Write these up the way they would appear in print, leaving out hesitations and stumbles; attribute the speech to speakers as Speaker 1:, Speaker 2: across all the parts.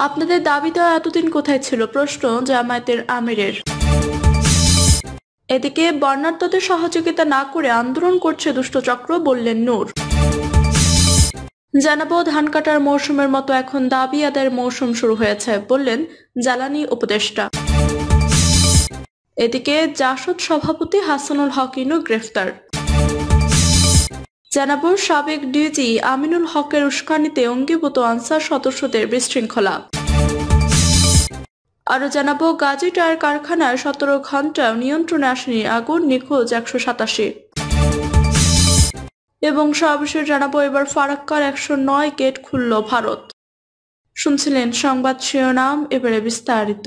Speaker 1: আপনাদের দাবি দেওয়া এতদিন কোথায় ছিল? প্রশ্ন জামায়াতের আমিরের। এদিকে বর্ণাঢ্যদের সহযোগিতা না করে আন্দোলন করছে দুষ্টচক্র, বললেন নূর। জানাবো ধান কাটার মৌসুমের মতো এখন দাবি আদায়ের মৌসুম শুরু হয়েছে, বললেন জ্বালানি উপদেষ্টা। এদিকে জাসদ সভাপতি হাসানুল হক ইনু গ্রেফতার। জানাবো সাবেক ডিজি আমিনুল হকের উস্কানিতে অঙ্গীভূত আনসার সদস্যদের বিশৃঙ্খলা। আরো জানাবো গাজী টায়ার কারখানায় 17 ঘন্টা নিয়ন্ত্রণে আসেনি আগুন, নিখোঁজ 187। এবং সর্বশেষ জানাবো এবার ফারাক্কার 109 গেট খুলল ভারত। শুনছিলেন সংবাদ শিরোনাম, এবারে বিস্তারিত।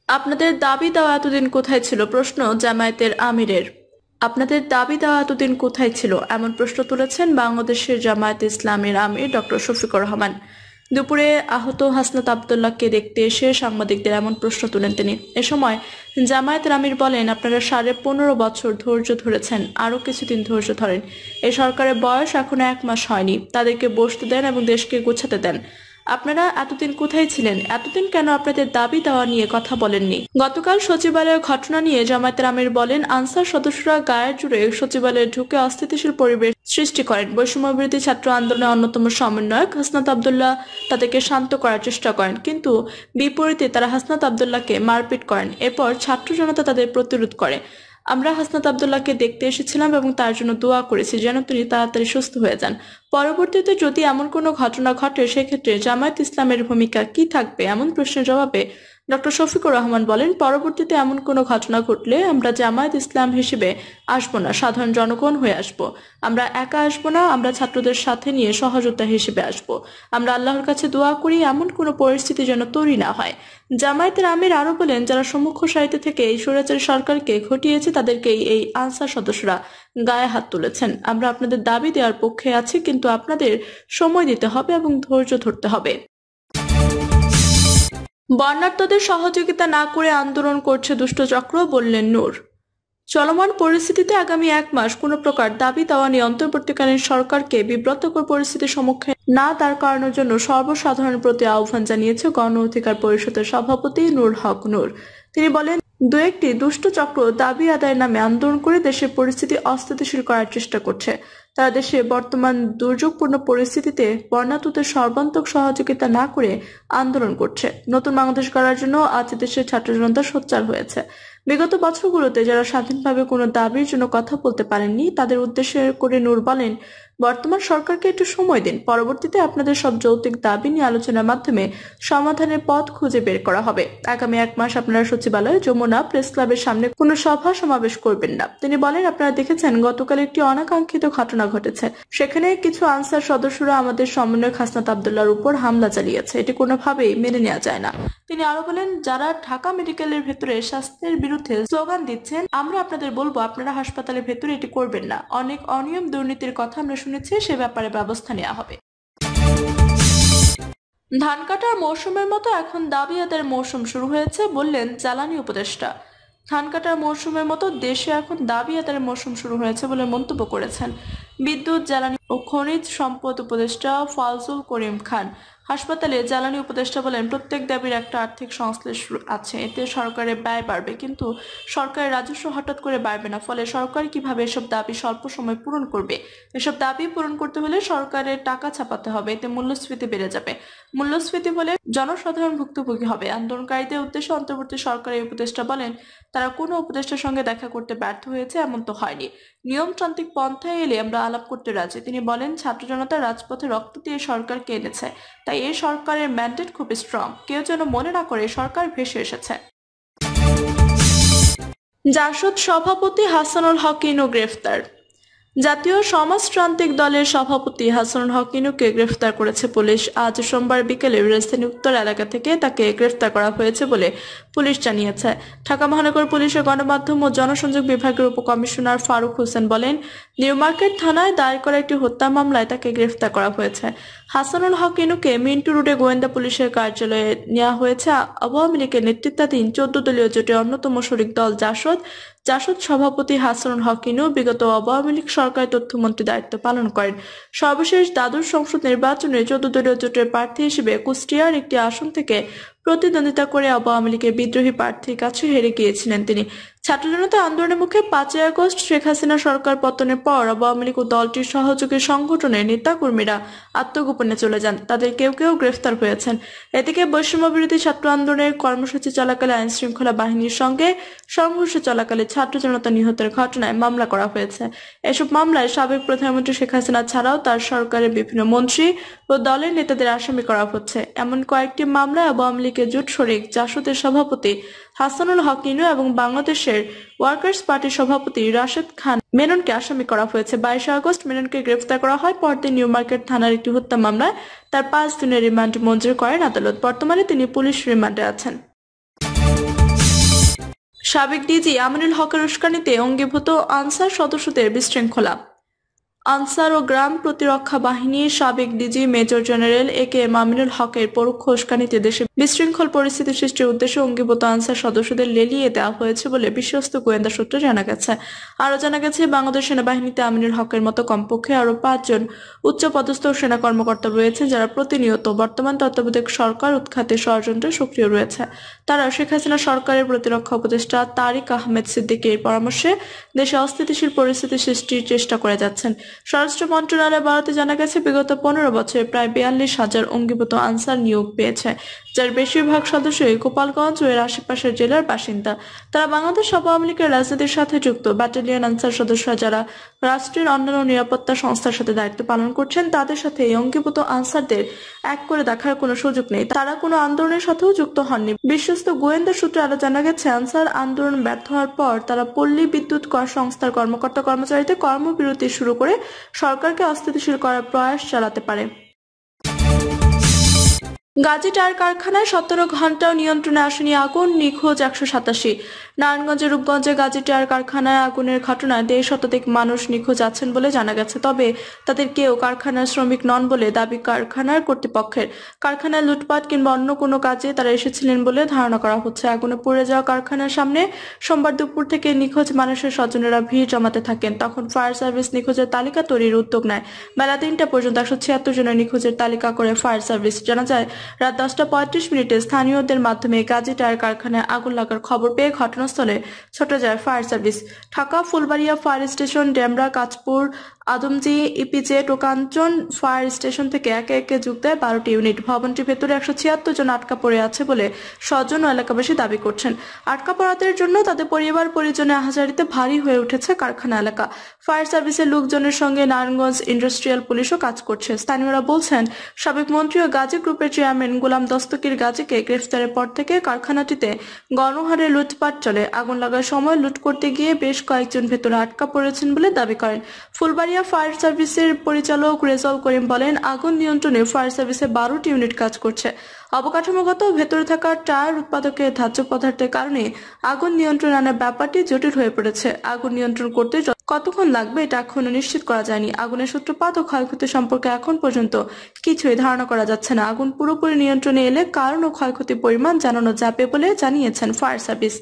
Speaker 1: আপনাদের দাবি দেওয়া এতদিন কোথায় ছিল? প্রশ্ন জামায়াতের আমিরের। আপনাদের দাবি দেওয়া এতদিন কোথায় ছিল, এমন প্রশ্ন তুলেছেন বাংলাদেশের জামায়াতে ইসলামের আমির ডক্টর শফিকুর রহমান। দুপুরে আহত হাসনাত আবদুল্লাহকে দেখতে এসে সাংবাদিকদের এমন প্রশ্ন তুলেন তিনি। এ সময় জামায়াতের আমির বলেন, আপনারা 15.5 বছর ধৈর্য ধরেছেন, আরো কিছুদিন ধৈর্য ধরেন। এই সরকারের বয়স এখনো 1 মাস হয়নি, তাদেরকে বসতে দেন এবং দেশকে গোছাতে দেন। আপনারা এতদিন কোথায় ছিলেন? এতদিন কেন আপনাদের দাবি দেওয়া নিয়ে কথা বলেননি? গতকাল সচিবালয়ের ঘটনা নিয়ে জামায়াতের আমির বলেন, আনসার সদস্যরা গায়ের জুড়ে সচিবালয়ে ঢুকে অস্থিতিশীল পরিবেশ সৃষ্টি করেন। বৈষম্যবিরোধী ছাত্র আন্দোলনের অন্যতম সমন্বয়ক হাসনাত আবদুল্লাহ তাদেরকে শান্ত করার চেষ্টা করেন, কিন্তু বিপরীতে তারা হাসনাত আবদুল্লাহকে মারপিট করেন। এরপর ছাত্র জনতা তাদের প্রতিরোধ করে। আমরা হাসনাত আবদুল্লাহকে দেখতে এসেছিলাম এবং তার জন্য দোয়া করেছি যেন তিনি তাড়াতাড়ি সুস্থ হয়ে যান। পরবর্তীতে যদি এমন কোনো ঘটনা ঘটে, সেক্ষেত্রে জামায়াত ইসলামের ভূমিকা কি থাকবে? এমন প্রশ্নের জবাবে ডক্টর শফিকুর রহমান বলেন, পরবর্তীতে এমন কোনো ঘটনা ঘটলে আমরা জামায়াত ইসলাম হিসেবে আসবো না, সাধারণ জনগণ হয়ে আসবো। আমরা একা আসবো না, আমরা ছাত্রদের সাথে নিয়ে সহযোদ্ধা হিসেবে আসবো। আমরা আল্লাহর কাছে দোয়া করি এমন কোনো পরিস্থিতি যেন তৈরি না হয়। জামায়াতের আমির আরো বলেন, যারা সম্মুখ সারিতে থেকে এই স্বৈরাচারী সরকারকে ঘটিয়েছে তাদেরকেই এই আনসার সদস্যরা গায়ে হাত তুলেছেন। আমরা আপনাদের দাবি দেওয়ার পক্ষে আছি, কিন্তু আপনাদের সময় দিতে হবে এবং ধৈর্য ধরতে হবে। বর্ণাঢ্যদের সহযোগিতা না করে আন্দোলন করছে দুষ্টচক্র, বললেন নূর। চলমান পরিস্থিতিতে আগামী 1 মাস কোনো প্রকার দাবি দেওয়া নিয়ে অন্তর্বর্তীকালীন সরকারকে বিব্রতকর পরিস্থিতির সম্মুখীন না দাঁড় করানোর জন্য সর্বসাধারণের প্রতি আহ্বান জানিয়েছে গণ অধিকার পরিষদের সভাপতি নূর হক নূর। তিনি বলেন, 2-1টি দুষ্ট চক্র দাবি আদায়ের নামে আন্দোলন করে দেশের পরিস্থিতি অস্থিতিশীল করার চেষ্টা করছে। তারা দেশে বর্তমান দুর্যোগপূর্ণ পরিস্থিতিতে বর্ণাঢ্যদের সর্বান্তক সহযোগিতা না করে আন্দোলন করছে। নতুন বাংলাদেশ গড়ার জন্য আজ দেশের ছাত্র জনতা সোচ্চার হয়েছে। বিগত বছরগুলোতে যারা স্বাধীনভাবে কোনো দাবির জন্য কথা বলতে পারেননি, তাদের উদ্দেশ্য করে নূর বলেন, বর্তমান সরকারকে একটু সময় দিন। পরবর্তীতে আপনাদের সব যৌক্তিক দাবি নিয়ে আলোচনার মাধ্যমে সমাধানের পথ খুঁজে বের করা হবে। আগামী 1 মাস আপনারা সচিবালয়ে, যমুনা প্রেস ক্লাবের সামনে কোনো সভা সমাবেশ করবেন না। তিনি বলেন, আপনারা দেখেছেন গতকাল একটি অনাকাঙ্ক্ষিত ঘটনা ঘটেছে। সেখানে কিছু আনসার সদস্যরা আমাদের সমন্বয়ক হাসনাত আবদুল্লাহর উপর হামলা চালিয়েছে। এটি কোনোভাবেই মেনে নেওয়া যায় না। তিনি আরো বলেন, যারা ঢাকা মেডিকেলের ভেতরে স্বাস্থ্যের বিরুদ্ধে স্লোগান দিচ্ছেন, আমরা আপনাদের বলবো আপনারা হাসপাতালের ভেতরে এটি করবেন না। অনেক অনিয়ম দুর্নীতির কথা আমরা শুনেছি, সে ব্যাপারে ব্যবস্থা নেওয়া হবে। ধান কাটার মৌসুমের মতো এখন দাবি আদায়ের মৌসুম শুরু হয়েছে, বললেন জ্বালানি উপদেষ্টা। ধান কাটার মৌসুমের মতো দেশে এখন দাবি আদায়ের মৌসুম শুরু হয়েছে বলে মন্তব্য করেছেন বিদ্যুৎ, জ্বালানি ও খনিজ সম্পদ উপদেষ্টা ফাজুল করিম খান। হাসপাতালে জ্বালানি উপদেষ্টা বলেন, প্রত্যেক দাবির একটা আর্থিক সংশ্লেষ আছে, এতে সরকারের ব্যয় বাড়বে, কিন্তু সরকারের রাজস্ব হঠাৎ করে বাড়বে না। ফলে সরকার কিভাবে এসব দাবি স্বল্প সময় পূরণ করবে? এসব দাবি পূরণ করতে হলে সরকারের টাকা ছাপাতে হবে, এতে মূল্যস্ফীতি বেড়ে যাবে। মূল্যস্ফীতি বলে জনসাধারণ ভুক্তভোগী হবে। আন্দোলনকারীদের উদ্দেশ্যে অন্তর্বর্তী সরকারের উপদেষ্টা বলেন, তারা কোনো উপদেষ্টার সঙ্গে দেখা করতে ব্যর্থ হয়েছে, এমন তো হয়নি। নিয়মতান্ত্রিক পন্থায় এলে আমরা আলাপ করতে রাজি। তিনি বলেন, ছাত্র জনতা রাজপথে রক্ত দিয়ে সরকারকে এনেছে, তাই এই সরকারের ম্যান্ডেট খুব স্ট্রং। কেউ যেন মনে না করে সরকার ভেসে এসেছে। জাসদ সভাপতি হাসানুল হক ইনু গ্রেফতার। জাতীয় সমাজতান্ত্রিক দলের সভাপতি হাসানুল হক ইনুকে গ্রেফতার করেছে পুলিশ। আজ সোমবার বিকেলে রাজধানী উত্তর এলাকা থেকে তাকে গ্রেফতার করা হয়েছে বলে পুলিশ জানিয়েছে। ঢাকা মহানগর পুলিশের গণমাধ্যম ও জনসংযোগ বিভাগের উপকমিশনার ফারুক হোসেন বলেন, নিউ মার্কেট থানায় দায়ের করা একটি হত্যা মামলায় তাকে গ্রেফতার করা হয়েছে। হাসানুল হক ইনুকে মিন্টু রোডে গোয়েন্দা পুলিশের কার্যালয়ে নেওয়া হয়েছে। আওয়ামী লীগের নেতৃত্বাধীন 14 দলীয় জোটের অন্যতম শরিক দল জাসদ সভাপতি হাসানুল হক ইনু বিগত আওয়ামী লীগ সরকারের তথ্যমন্ত্রী দায়িত্ব পালন করেন। সর্বশেষ দ্বাদশ সংসদ নির্বাচনে 14 দলীয় জোটের প্রার্থী হিসেবে কুষ্টিয়ার একটি আসন থেকে প্রতিদ্বন্দ্বিতা করে আওয়ামী লীগের বিদ্রোহী প্রার্থীর কাছে হেরে গিয়েছিলেন তিনি। ছাত্র জনতা আন্দোলনের মুখে 5 আগস্ট শেখ হাসিনা সরকার পতনের পর আওয়ামী লীগ ও দলটির সহযোগী সংগঠনের নেতাকর্মীরা আত্মগোপনে চলে যান। তাদের কেউ কেউ গ্রেফতার হয়েছেন। এদিকে বৈষম্য বিরোধী ছাত্র আন্দোলনের কর্মসূচি চলাকালে আইন শৃঙ্খলা বাহিনীর সঙ্গে সংঘর্ষ চলাকালে ছাত্র জনতা নিহতের ঘটনায় মামলা করা হয়েছে। এসব মামলায় সাবেক প্রধানমন্ত্রী শেখ হাসিনা ছাড়াও তার সরকারের বিভিন্ন মন্ত্রী ও দলের নেতাদের আসামি করা হচ্ছে। এমন কয়েকটি মামলায় আওয়ামী লীগের জোট শরিক জাসদের সভাপতি হাসানুল হক ইনু এবং বাংলাদেশের ওয়ার্কার্স পার্টির সভাপতি রাশেদ খান মেননকে আসামি করা হয়েছে। 22 আগস্ট মেননকে গ্রেফতার করা হয়। পরদিন নিউ মার্কেট থানার একটি হত্যা মামলায় তার 5 দিনের রিমান্ড মঞ্জুর করেন আদালত। বর্তমানে তিনি পুলিশ রিমান্ডে আছেন। সাবেক ডিজি আমিনুল হকের উস্কানিতে অঙ্গীভূত আনসার সদস্যদের বিশৃঙ্খলা। আনসার ও গ্রাম প্রতিরক্ষা বাহিনীর সাবেক DG major general AKM. Aminul হকের পরোক্ষ উস্কানিতে দেশে বিশৃঙ্খল পরিস্থিতি সৃষ্টির উদ্দেশ্যে অঙ্গীভূত আনসার সদস্যদের লেলিয়ে দেওয়া হয়েছে বলে বিশ্বস্ত গোয়েন্দা সূত্রে জানা গেছে। আরও জানা গেছে, বাংলাদেশ সেনাবাহিনীতে আমিনুল হকের মতো কমপক্ষে আরও 5 জন উচ্চপদস্থ সেনা কর্মকর্তা রয়েছে, যারা প্রতিনিয়ত বর্তমান তত্ত্বাবধায়ক সরকার উৎখাতে ষড়যন্ত্রে সক্রিয় রয়েছে। তারা শেখ হাসিনা সরকারের প্রতিরক্ষা উপদেষ্টা তারিক আহমেদ সিদ্দিকীর পরামর্শে দেশে অস্থিতিশীল পরিস্থিতি সৃষ্টির চেষ্টা করে যাচ্ছেন। স্বরাষ্ট্র মন্ত্রণালয় বরাতে জানা গেছে, বিগত 15 বছরে প্রায় 42,000 অঙ্গীভূত আনসার নিয়োগ পেয়েছে, যার বেশিরভাগ সদস্যই গোপালগঞ্জ ও এর আশেপাশের জেলার বাসিন্দা। তারা বাংলাদেশ আওয়ামী লীগের রাজনীতির সাথে যুক্ত। ব্যাটালিয়ন আনসার সদস্যরা যারা রাষ্ট্রের অন্যান্য নিরাপত্তা সংস্থার সাথে দায়িত্ব পালন করছেন, তাদের সাথে এই অঙ্গীভূত আনসারদের এক করে দেখার কোনো সুযোগ নেই। তারা কোনো আন্দোলনের সাথেও যুক্ত হননি। বিশ্বস্ত গোয়েন্দা সূত্রে আরো জানা গেছে, আনসার আন্দোলন ব্যর্থ হওয়ার পর তারা পল্লী বিদ্যুৎ কর সংস্থার কর্মকর্তা কর্মচারীদের কর্মবিরতি শুরু করে সরকারকে অস্থিতিশীল করার প্রয়াস চালাতে পারে। গাজী টায়ার কারখানায় 17 ঘন্টাও নিয়ন্ত্রণে আসেনি আগুন, নিখোঁজ 187। নারায়ণগঞ্জের রূপগঞ্জে গাজী টায়ার কারখানায় আগুনের ঘটনায় 1.5 শতাধিক মানুষ নিখোঁজ আছেন বলে জানা গেছে। তবে তাদের কেউ কারখানার শ্রমিক নন বলে দাবি কারখানার কর্তৃপক্ষের। কারখানায় লুটপাট কিংবা অন্য কোনো কাজে তারা এসেছিলেন বলে ধারণা করা হচ্ছে। আগুনে পুড়ে যাওয়া কারখানার সামনে সোমবার দুপুর থেকে নিখোঁজ মানুষের স্বজনেরা ভিড় জমাতে থাকেন। তখন ফায়ার সার্ভিস নিখোঁজের তালিকা তৈরির উদ্যোগ নেয়। বেলা 3টা পর্যন্ত 176 জনের নিখোঁজের তালিকা করে ফায়ার সার্ভিস। জানা যায়, রাত 10:35 স্থানীয়দের মাধ্যমে গাজী টায়ার কারখানায় আগুন লাগার খবর পেয়ে ঘটনাস্থলে ছুটে যায় fire service. Dhaka Fulbaria fire station, Demra, Kanchpur, Adamjee, EPZ ও কাঞ্চন ফায়ার স্টেশন থেকে একে একে যোগ দেয় 12টি ইউনিট। ভবনটির ভেতরে 176 জন আটকা পড়ে আছে বলে স্বজন ও এলাকাবাসী দাবি করছেন। আটকা পড়াদের জন্য তাদের পরিবার পরিজনে আহাজারিতে ভারী হয়ে উঠেছে কারখানা এলাকা। ফায়ার সার্ভিসের লোকজনের সঙ্গে নারায়ণগঞ্জ ইন্ডাস্ট্রিয়াল পুলিশও কাজ করছে। স্থানীয়রা বলছেন, সাবেক মন্ত্রী ও গাজী গ্রুপের চেয়ারম্যান গোলাম দস্তগীর গাজীকে গ্রেফতারের পর থেকে কারখানাটিতে গণহারে লুটপাট চলে। আগুন লাগার সময় লুট করতে গিয়ে বেশ কয়েকজন ভেতরে আটকা পড়েছেন বলে দাবি করেন। ফুলবাড়িয়া ফায়ার সার্ভিসের পরিচালক রেজাউল করিম বলেন, আগুন নিয়ন্ত্রণে ফায়ার সার্ভিসে 12টি ইউনিট কাজ করছে। অবকাঠামোগত ভেতরে থাকা টায়ার উৎপাদকের ধার্য পদার্থের কারণে আগুন নিয়ন্ত্রণ আনার ব্যাপারটি জটিল হয়ে পড়েছে। আগুন নিয়ন্ত্রণ করতে কতক্ষণ লাগবে এটা এখনো নিশ্চিত করা যায়নি। আগুনের সূত্রপাত ও ক্ষয়ক্ষতি সম্পর্কে এখন পর্যন্ত কিছুই ধারণা করা যাচ্ছে না। আগুন পুরোপুরি নিয়ন্ত্রণে এলে কারণ ও ক্ষয়ক্ষতির পরিমাণ জানানো যাবে বলে জানিয়েছেন ফায়ার সার্ভিস।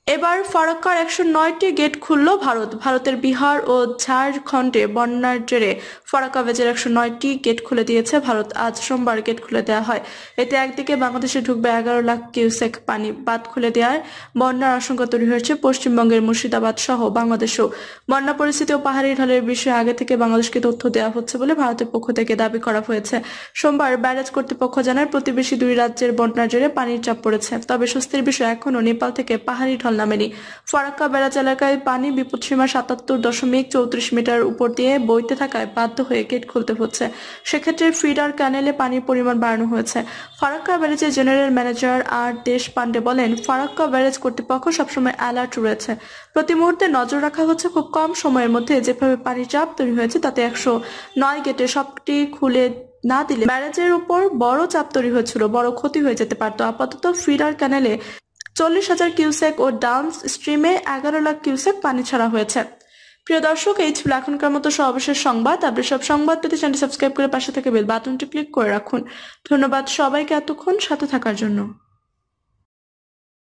Speaker 1: এবার ফারাক্কার 109টি গেট খুলল ভারত। ভারতের বিহার ও ঝাড়খণ্ডে বন্যার জেরে ফারাক্কা ব্যাজের 109টি গেট খুলে দিয়েছে ভারত। আজ সোমবার গেট খুলে দেওয়া হয়। এতে একদিকে বাংলাদেশে ঢুকবে 11 লাখ কিউসেক পানি। বাঁধ খুলে দেওয়ায় বন্যার আশঙ্কা তৈরি হয়েছে পশ্চিমবঙ্গের মুর্শিদাবাদ সহ বাংলাদেশেও। বন্যা পরিস্থিতি ও পাহাড়ি ঢলের বিষয়ে আগে থেকে বাংলাদেশকে তথ্য দেওয়া হচ্ছে বলে ভারতের পক্ষ থেকে দাবি করা হয়েছে। সোমবার ব্যারাজ কর্তৃপক্ষ জানায়, প্রতিবেশী 2 রাজ্যের বন্যার জেরে পানির চাপ পড়েছে। তবে স্বস্তির বিষয়, এখনও নেপাল থেকে পাহাড়ি ঢল নামেনি। ফারাক্কা ব্যারাজ এলাকায় পানি বিপদসীমা 77.34 মিটার উপর দিয়ে বইতে থাকায় বাধ্য হয়ে গেট খুলতে হচ্ছে। সেক্ষেত্রে ফিডার ক্যানেলে পানির পরিমাণ বাড়ানো হয়েছে। ফারাক্কা ব্যারেজের জেনারেল ম্যানেজার আর দেশ পান্ডে বলেন, ফারাক্কা ব্যারেজ কর্তৃপক্ষ সবসময় অ্যালার্ট রয়েছে। প্রতি মুহূর্তে নজর রাখা হচ্ছে। খুব কম সময়ের মধ্যে যেভাবে পানির চাপ তৈরি হয়েছে তাতে 109 গেটে সবটি খুলে না দিলে ব্যারাজের উপর বড় চাপ তৈরি হয়েছিল, বড় ক্ষতি হয়ে যেতে পারত। আপাতত ফিডার ক্যানেলে 40,000 কিউসেক ও ডাউন স্ট্রিমে 11 লাখ কিউসেক পানি ছাড়া হয়েছে। প্রিয় দর্শক, এই ছিল এখনকার মতো সর্বশেষ সংবাদ। আপনি সব সংবাদ পেতে চ্যানেলটি সাবস্ক্রাইব করে পাশে থেকে বেল বাটনটি ক্লিক করে রাখুন। ধন্যবাদ সবাইকে এতক্ষণ সাথে থাকার জন্য।